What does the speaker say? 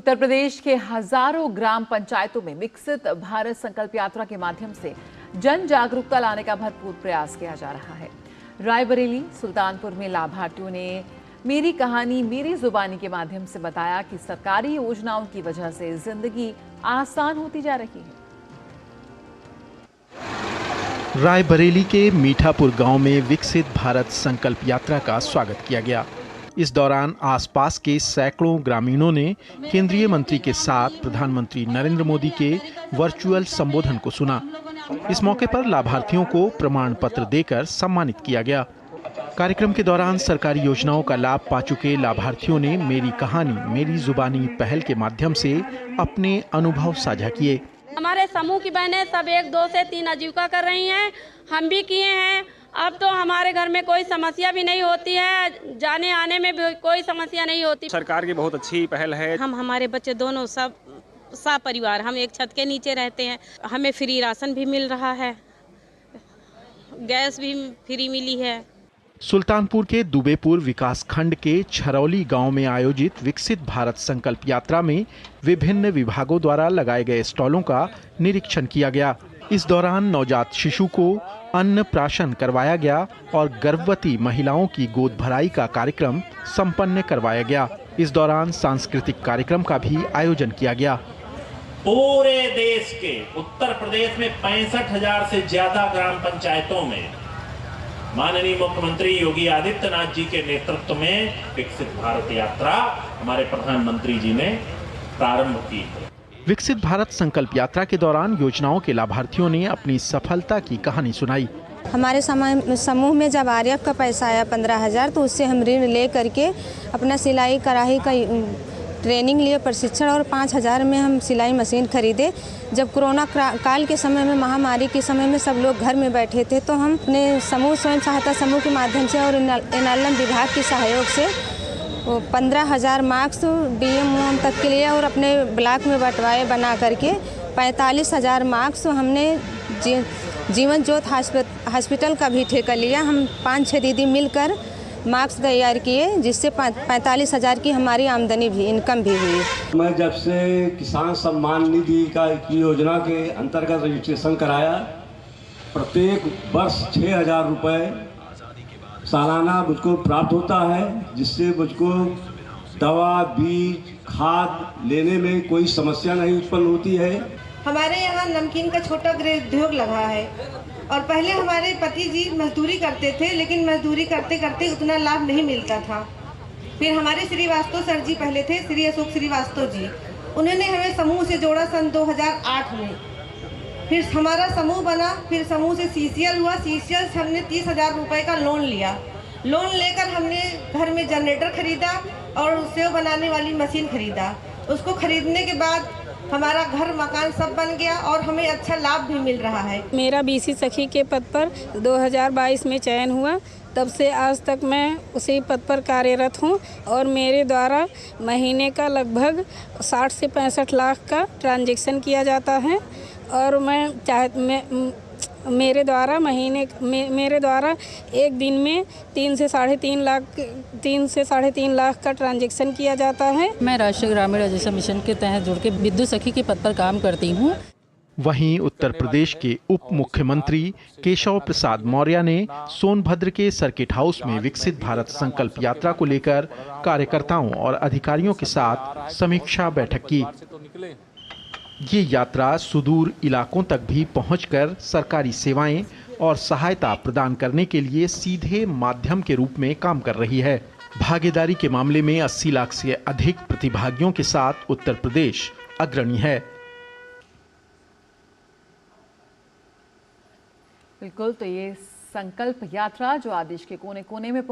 उत्तर प्रदेश के हजारों ग्राम पंचायतों में विकसित भारत संकल्प यात्रा के माध्यम से जन जागरूकता लाने का भरपूर प्रयास किया जा रहा है। रायबरेली, सुल्तानपुर में लाभार्थियों ने मेरी कहानी मेरी जुबानी के माध्यम से बताया कि सरकारी योजनाओं की वजह से जिंदगी आसान होती जा रही है। रायबरेली के मीठापुर गांव में विकसित भारत संकल्प यात्रा का स्वागत किया गया। इस दौरान आसपास के सैकड़ों ग्रामीणों ने केंद्रीय मंत्री के साथ प्रधानमंत्री नरेंद्र मोदी के वर्चुअल संबोधन को सुना। इस मौके पर लाभार्थियों को प्रमाण पत्र देकर सम्मानित किया गया। कार्यक्रम के दौरान सरकारी योजनाओं का लाभ पा चुके लाभार्थियों ने मेरी कहानी मेरी जुबानी पहल के माध्यम से अपने अनुभव साझा किए। हमारे समूह की बहनें सब 1, 2 से 3 आजीविका कर रही हैं, हम भी किए हैं। अब तो हमारे घर में कोई समस्या भी नहीं होती है, जाने आने में भी कोई समस्या नहीं होती। सरकार की बहुत अच्छी पहल है। हम हमारे बच्चे दोनों सब परिवार हम एक छत के नीचे रहते हैं। हमें फ्री राशन भी मिल रहा है, गैस भी फ्री मिली है। सुल्तानपुर के दुबेपुर विकास खंड के छरौली गांव में आयोजित विकसित भारत संकल्प यात्रा में विभिन्न विभागों द्वारा लगाए गए स्टॉलों का निरीक्षण किया गया। इस दौरान नवजात शिशु को अन्न प्राशन करवाया गया और गर्भवती महिलाओं की गोद भराई का कार्यक्रम संपन्न करवाया गया। इस दौरान सांस्कृतिक कार्यक्रम का भी आयोजन किया गया। पूरे देश के उत्तर प्रदेश में 65,000 से ज्यादा ग्राम पंचायतों में माननीय मुख्यमंत्री योगी आदित्यनाथ जी के नेतृत्व में विकसित भारत यात्रा हमारे प्रधानमंत्री जी ने प्रारंभ की है। विकसित भारत संकल्प यात्रा के दौरान योजनाओं के लाभार्थियों ने अपनी सफलता की कहानी सुनाई। हमारे समूह में जब आरएफ का पैसा आया 15,000, तो उससे हम ऋण ले करके अपना सिलाई कढ़ाई का ट्रेनिंग लिए, प्रशिक्षण, और 5,000 में हम सिलाई मशीन खरीदे। जब कोरोना काल के समय में, महामारी के समय में सब लोग घर में बैठे थे, तो हम अपने समूह स्वयं सहायता समूह के माध्यम से और एनएलएम विभाग के सहयोग से 15,000 मास्क डीएम तक के लिए और अपने ब्लॉक में बंटवाए बना करके 45,000 मास्क हमने जीवन ज्योत हॉस्पिटल का भी ठेका लिया। हम 5-6 दीदी मिलकर मास्क तैयार किए, जिससे 45,000 की हमारी आमदनी भी, इनकम भी हुई। मैं जब से किसान सम्मान निधि की योजना के अंतर्गत रजिस्ट्रेशन कराया, प्रत्येक वर्ष 6,000 रुपये सालाना मुझको प्राप्त होता है, जिससे मुझको दवा, बीज, खाद लेने में कोई समस्या नहीं उत्पन्न होती है। हमारे यहाँ नमकीन का छोटा गृह उद्योग लगा है और पहले हमारे पति जी मजदूरी करते थे, लेकिन मजदूरी करते करते उतना लाभ नहीं मिलता था। फिर हमारे श्रीवास्तव सर जी पहले थे, श्री अशोक श्रीवास्तव जी, उन्होंने हमें समूह से जोड़ा सन 2008 में। फिर हमारा समूह बना, फिर समूह से सीसीएल हुआ। सीसीएल से हमने 30,000 रुपये का लोन लिया। लोन लेकर हमने घर में जनरेटर खरीदा और सेव बनाने वाली मशीन खरीदा। उसको खरीदने के बाद हमारा घर मकान सब बन गया और हमें अच्छा लाभ भी मिल रहा है। मेरा बीसी सखी के पद पर 2022 में चयन हुआ, तब से आज तक मैं उसी पद पर कार्यरत हूँ और मेरे द्वारा महीने का लगभग 60 से 65 लाख का ट्रांजैक्शन किया जाता है और मेरे द्वारा एक दिन में 3 से साढ़े तीन लाख का ट्रांजैक्शन किया जाता है। मैं राष्ट्रीय ग्रामीण आजीविका मिशन के तहत जुड़ के विद्युत सखी के पद पर काम करती हूँ। वहीं उत्तर प्रदेश के उप मुख्यमंत्री केशव प्रसाद मौर्य ने सोनभद्र के सर्किट हाउस में विकसित भारत संकल्प यात्रा को लेकर कार्यकर्ताओं और अधिकारियों के साथ समीक्षा बैठक की। ये यात्रा सुदूर इलाकों तक भी पहुंचकर सरकारी सेवाएं और सहायता प्रदान करने के लिए सीधे माध्यम के रूप में काम कर रही है। भागीदारी के मामले में 80 लाख से अधिक प्रतिभागियों के साथ उत्तर प्रदेश अग्रणी है। बिल्कुल, तो ये संकल्प यात्रा जो आदेश के कोने कोने में